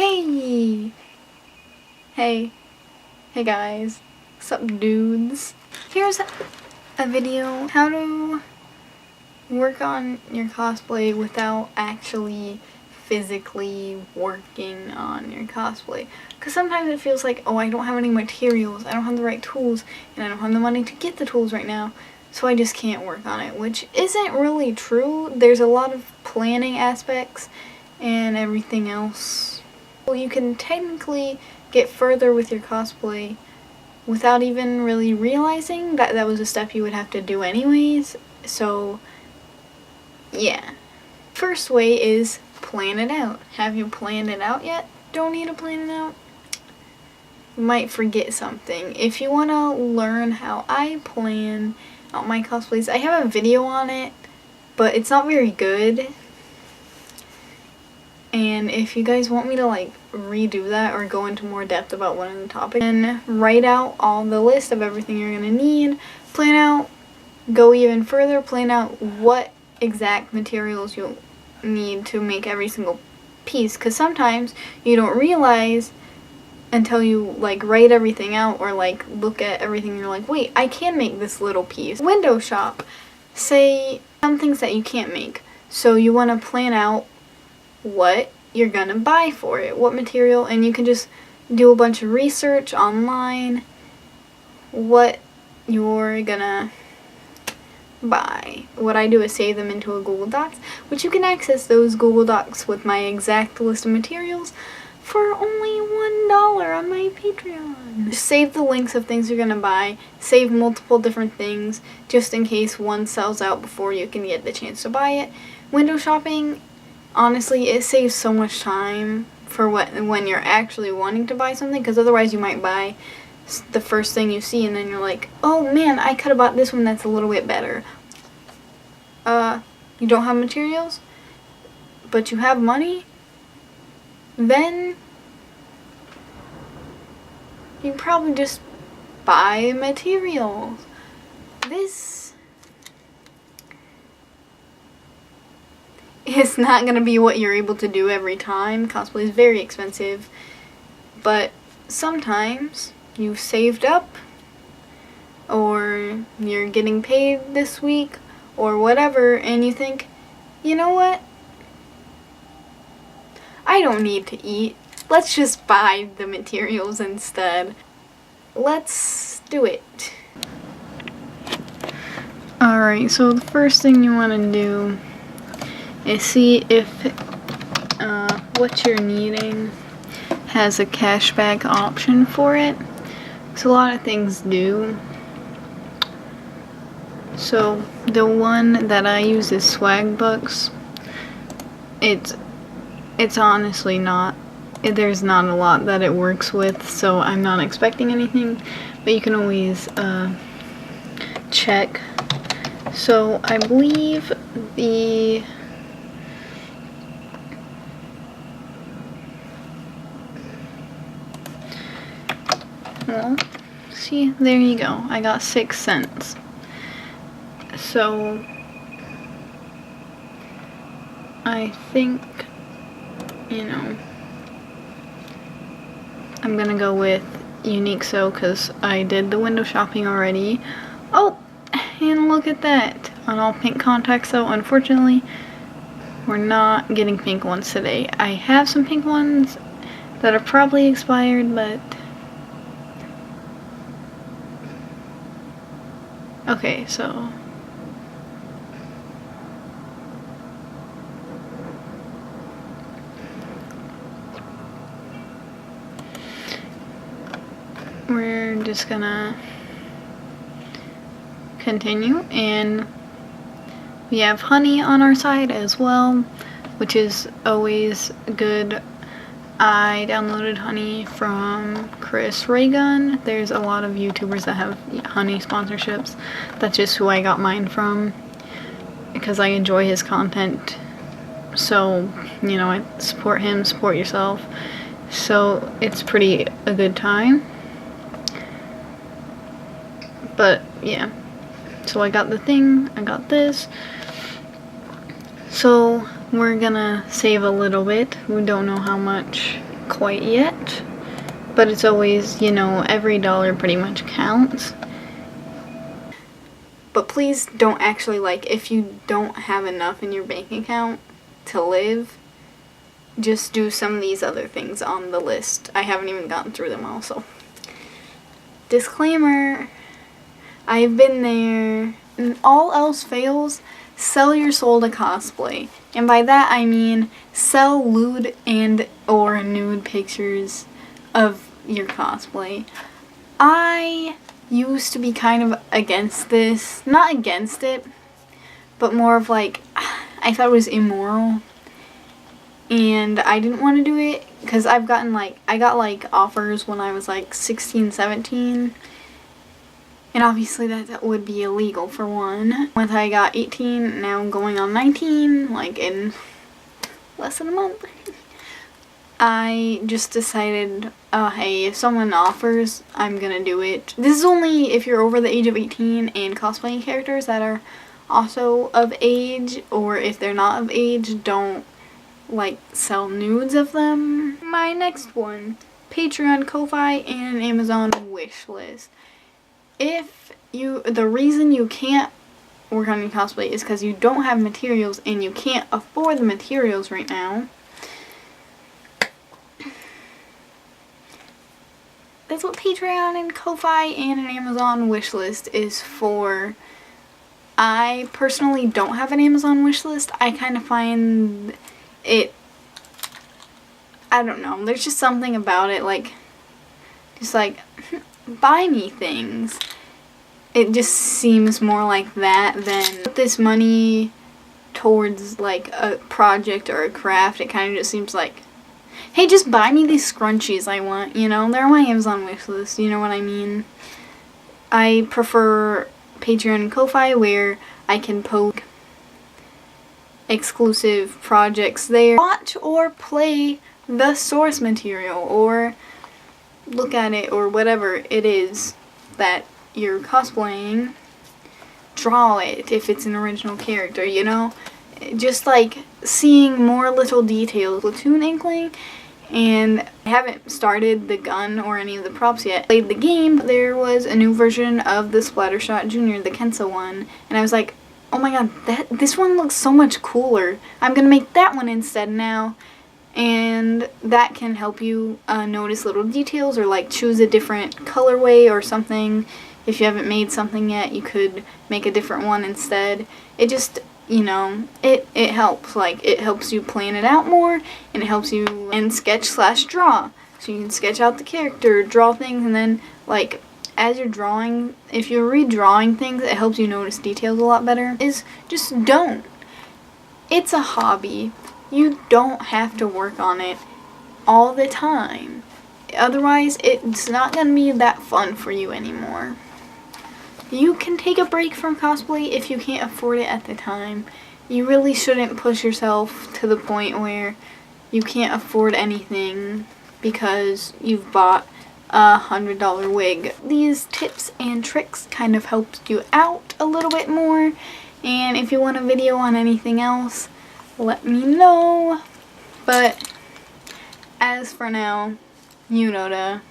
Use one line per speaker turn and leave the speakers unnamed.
Hey! Hey. Hey guys. What's up, dudes? Here's a video how to work on your cosplay without actually physically working on your cosplay. Because sometimes it feels like, oh, I don't have any materials, I don't have the right tools, and I don't have the money to get the tools right now, so I just can't work on it, which isn't really true. There's a lot of planning aspects and everything else. Well, you can technically get further with your cosplay without even really realizing that that was a step you would have to do anyways, so yeah. First way is plan it out. Have you planned it out yet? Don't need to plan it out. You might forget something. If you want to learn how I plan out my cosplays, I have a video on it, but it's not very good. And if you guys want me to like redo that or go into more depth about one of the topics, then write out all the list of everything you're gonna need, plan out, go even further, plan out what exact materials you'll need to make every single piece, because sometimes you don't realize until you like write everything out or like look at everything and you're like, wait, I can make this little piece. Window shop, say some things that you can't make, so you want to plan out what you're gonna buy for it, what material, and you can just do a bunch of research online what you're gonna buy. What I do is save them into a Google Docs, which you can access those Google Docs with my exact list of materials for only $1 on my Patreon. Just save the links of things you're gonna buy, save multiple different things just in case one sells out before you can get the chance to buy it. Window shopping, honestly, it saves so much time for when you're actually wanting to buy something, because otherwise you might buy the first thing you see and then you're like, oh man, I could have bought this one that's a little bit better. You don't have materials, but you have money, then you probably just buy materials. This it's not going to be what you're able to do every time. Cosplay is very expensive, but sometimes you've saved up, or you're getting paid this week, or whatever, and you think, you know what? I don't need to eat. Let's just buy the materials instead. Let's do it. Alright, so the first thing you want to do is see if what you're needing has a cashback option for it. So a lot of things do. So the one that I use is Swag Bucks. It's honestly not, there's not a lot that it works with, so I'm not expecting anything, but you can always check. So I believe well, see, there you go. I got 6 cents. So I think, you know, I'm gonna go with Unique So because I did the window shopping already. Oh, and look at that. On all pink contacts though, unfortunately, we're not getting pink ones today. I have some pink ones that are probably expired, but okay, so we're just gonna continue, and we have honey on our side as well, which is always good. I downloaded honey from Chris Raygun. There's a lot of YouTubers that have honey sponsorships. That's just who I got mine from because I enjoy his content. So, you know, I support him, support yourself. So it's pretty a good time. But yeah, so I got the thing, I got this. So we're gonna save a little bit. We don't know how much quite yet, but it's always, you know, every dollar pretty much counts. But please don't actually, like, if you don't have enough in your bank account to live, just do some of these other things on the list. I haven't even gotten through them all, so. Disclaimer, I've been there. And all else fails, sell your soul to cosplay. And by that I mean sell lewd and or nude pictures of your cosplay. I used to be kind of against this. Not against it, but more of like, I thought it was immoral. And I didn't want to do it because I got like offers when I was like 16, 17. And obviously that would be illegal for one. Once I got 18, now going on 19, like in less than a month, I just decided, hey, if someone offers, I'm gonna do it. This is only if you're over the age of 18 and cosplaying characters that are also of age, or if they're not of age, don't like sell nudes of them. My next one, Patreon, Ko-Fi, and an Amazon wish list. The reason you can't work on your cosplay is because you don't have materials and you can't afford the materials right now. That's what Patreon and Ko-Fi and an Amazon wishlist is for. I personally don't have an Amazon wishlist. I kind of find it, I don't know, there's just something about it, like, just like, buy me things. It just seems more like that than put this money towards like a project or a craft. It kind of just seems like, hey, just buy me these scrunchies I want, you know? They're on my Amazon wishlist, you know what I mean? I prefer Patreon and Ko-Fi where I can post exclusive projects there. Watch or play the source material or look at it or whatever it is that you're cosplaying. Draw it if it's an original character, you know? Just like seeing more little details. Platoon Inkling, and I haven't started the gun or any of the props yet. Played the game, there was a new version of the Splattershot Jr., the Kensa one, and I was like, oh my god, this one looks so much cooler. I'm gonna make that one instead now. And that can help you notice little details or like choose a different colorway or something. If you haven't made something yet, you could make a different one instead. It just, you know, it helps. Like, it helps you plan it out more, and it helps you and sketch/draw. So you can sketch out the character, draw things, and then, like, as you're drawing, if you're redrawing things, it helps you notice details a lot better. Just don't. It's a hobby. You don't have to work on it all the time. Otherwise, it's not going to be that fun for you anymore. You can take a break from cosplay if you can't afford it at the time. You really shouldn't push yourself to the point where you can't afford anything because you've bought a $100 wig. These tips and tricks kind of helped you out a little bit more. And if you want a video on anything else, let me know. But as for now, you know to